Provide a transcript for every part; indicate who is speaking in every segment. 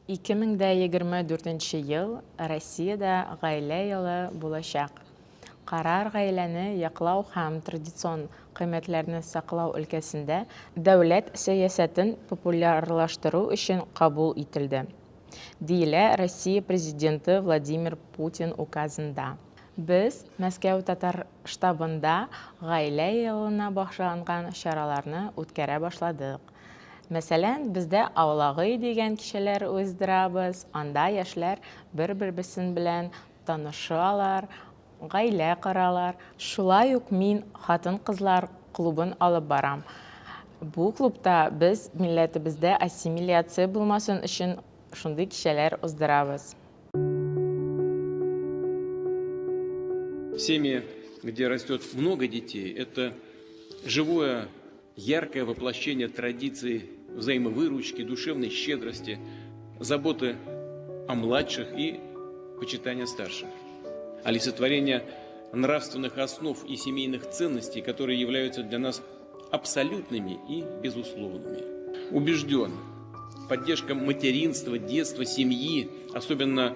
Speaker 1: 2024 ел Россияда гаилә елы булачак. Карар гаиләне яклау һәм традицион кыйммәтләрне саклау өлкәсендә дәүләт сәясәтен популярлаштыру өчен кабул ителде, диелә Россия президенты Владимир Путин указында. Без Мәскәү Татар штабында гаилә елына багышланган чараларны үткәрә башладык. Мәсәлән, бездә аулагый дигән кичәләр уздырабыз, анда яшьләр бер-берсен белән танышалар, гаилә коралар. Шулай ук мин хатын-кызлар клубын алып барам. Бу клубта без милләтебездә ассимиляция булмасын өчен шундый кичәләр уздырабыз.
Speaker 2: Семьи, где растет много детей, это живое, яркое воплощение традиций взаимовыручки, душевной щедрости, заботы о младших и почитания старших. Олицетворение нравственных основ и семейных ценностей, которые являются для нас абсолютными и безусловными. Убежден, поддержка материнства, детства, семьи, особенно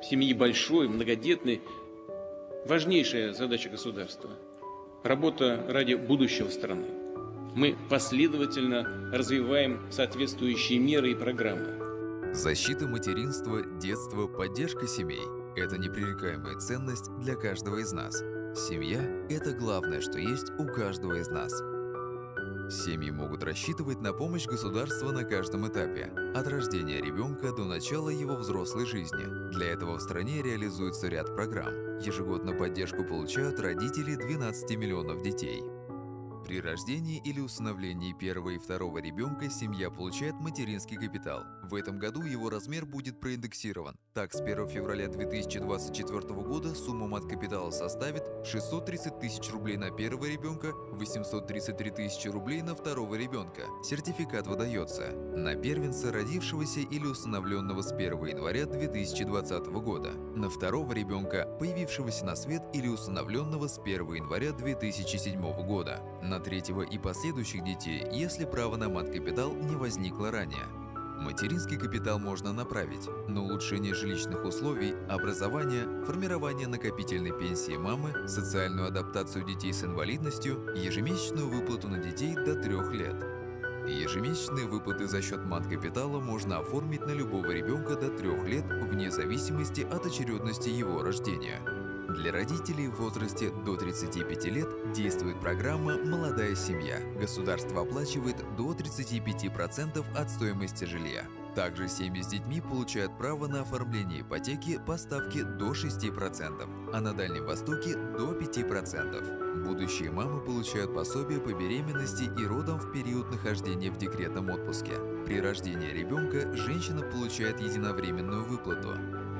Speaker 2: семьи большой, многодетной, важнейшая задача государства. Работа ради будущего страны. Мы последовательно развиваем соответствующие меры и программы.
Speaker 3: Защита материнства, детства, поддержка семей – это непререкаемая ценность для каждого из нас. Семья – это главное, что есть у каждого из нас. Семьи могут рассчитывать на помощь государства на каждом этапе, от рождения ребенка до начала его взрослой жизни. Для этого в стране реализуется ряд программ. Ежегодно поддержку получают родители 12 миллионов детей. При рождении или усыновлении первого и второго ребенка семья получает материнский капитал. В этом году его размер будет проиндексирован. Так, с 1 февраля 2024 года сумма маткапитала составит 630 тысяч рублей на первого ребенка, 833 тысячи рублей на второго ребенка. Сертификат выдается на первенца, родившегося или усыновленного с 1 января 2020 года, на второго ребенка, появившегося на свет или усыновленного с 1 января 2007 года, на третьего и последующих детей, если право на маткапитал не возникло ранее. Материнский капитал можно направить на улучшение жилищных условий, образование, формирование накопительной пенсии мамы, социальную адаптацию детей с инвалидностью, ежемесячную выплату на детей до 3 лет. Ежемесячные выплаты за счет маткапитала можно оформить на любого ребенка до 3 лет вне зависимости от очередности его рождения. Для родителей в возрасте до 35 лет действует программа «Молодая семья». Государство оплачивает до 35% от стоимости жилья. Также семьи с детьми получают право на оформление ипотеки по ставке до 6%, а на Дальнем Востоке до 5%. Будущие мамы получают пособие по беременности и родам в период нахождения в декретном отпуске. При рождении ребенка женщина получает единовременную выплату.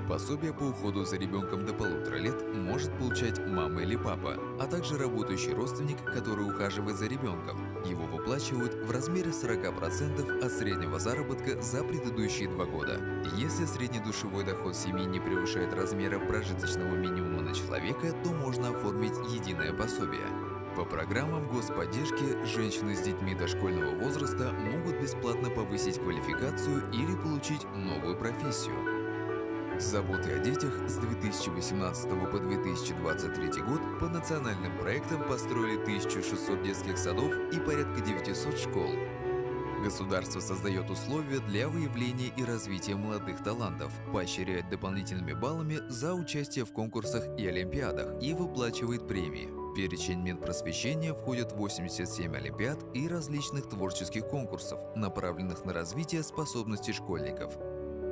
Speaker 3: Пособие по уходу за ребенком до 1,5 лет может получать мама или папа, а также работающий родственник, который ухаживает за ребенком. Его выплачивают в размере 40% от среднего заработка за предыдущие 2 года. Если средний душевой доход семьи не превышает размера прожиточного минимума на человека, то можно оформить единое пособие. По программам господдержки женщины с детьми дошкольного возраста могут бесплатно повысить квалификацию или получить новую профессию. С заботой о детях с 2018 по 2023 год по национальным проектам построили 1600 детских садов и порядка 900 школ. Государство создает условия для выявления и развития молодых талантов, поощряет дополнительными баллами за участие в конкурсах и олимпиадах и выплачивает премии. В перечень Минпросвещения входят 87 олимпиад и различных творческих конкурсов, направленных на развитие способностей школьников.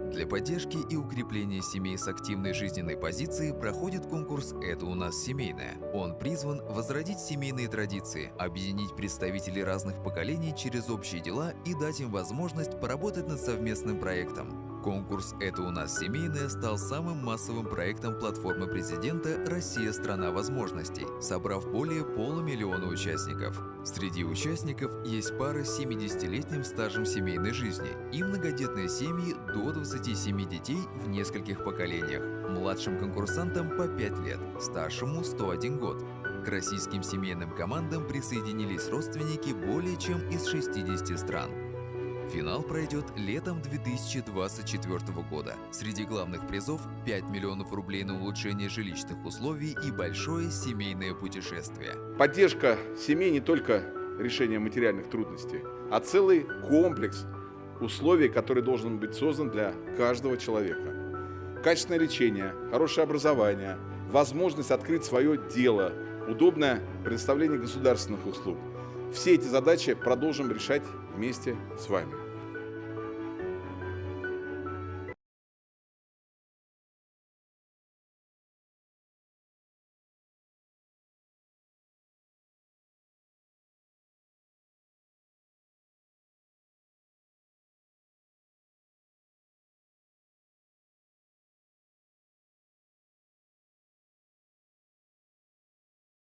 Speaker 3: Для поддержки и укрепления семей с активной жизненной позицией проходит конкурс «Это у нас семейное». Он призван возродить семейные традиции, объединить представителей разных поколений через общие дела и дать им возможность поработать над совместным проектом. Конкурс «Это у нас семейное» стал самым массовым проектом платформы президента «Россия – страна возможностей», собрав более 500 000 участников. Среди участников есть пары с 70-летним стажем семейной жизни и многодетные семьи до 27 детей в нескольких поколениях. Младшим конкурсантам по 5 лет, старшему 101 год. К российским семейным командам присоединились родственники более чем из 60 стран. Финал пройдет летом 2024 года. Среди главных призов 5 миллионов рублей на улучшение жилищных условий и большое семейное путешествие.
Speaker 4: Поддержка семей не только решение материальных трудностей, а целый комплекс условий, который должен быть создан для каждого человека. Качественное лечение, хорошее образование, возможность открыть свое дело, удобное предоставление государственных услуг. Все эти задачи продолжим решать вместе с вами.